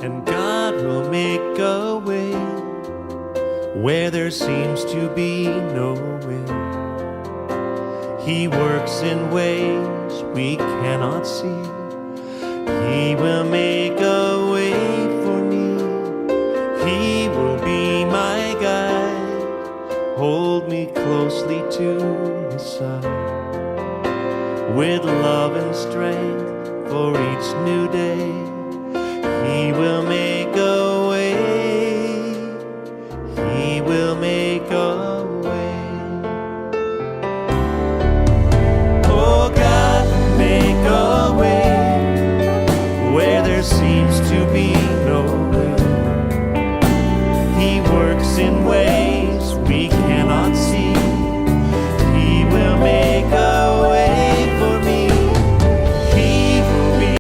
And God will make a way where there seems to be no way. He works in ways we cannot see. He will make a way for me. He will be my guide, hold me closely to his side, with love and strength for each new day. He will make a way. He will make a way. Oh, God will make a way where there seems to be no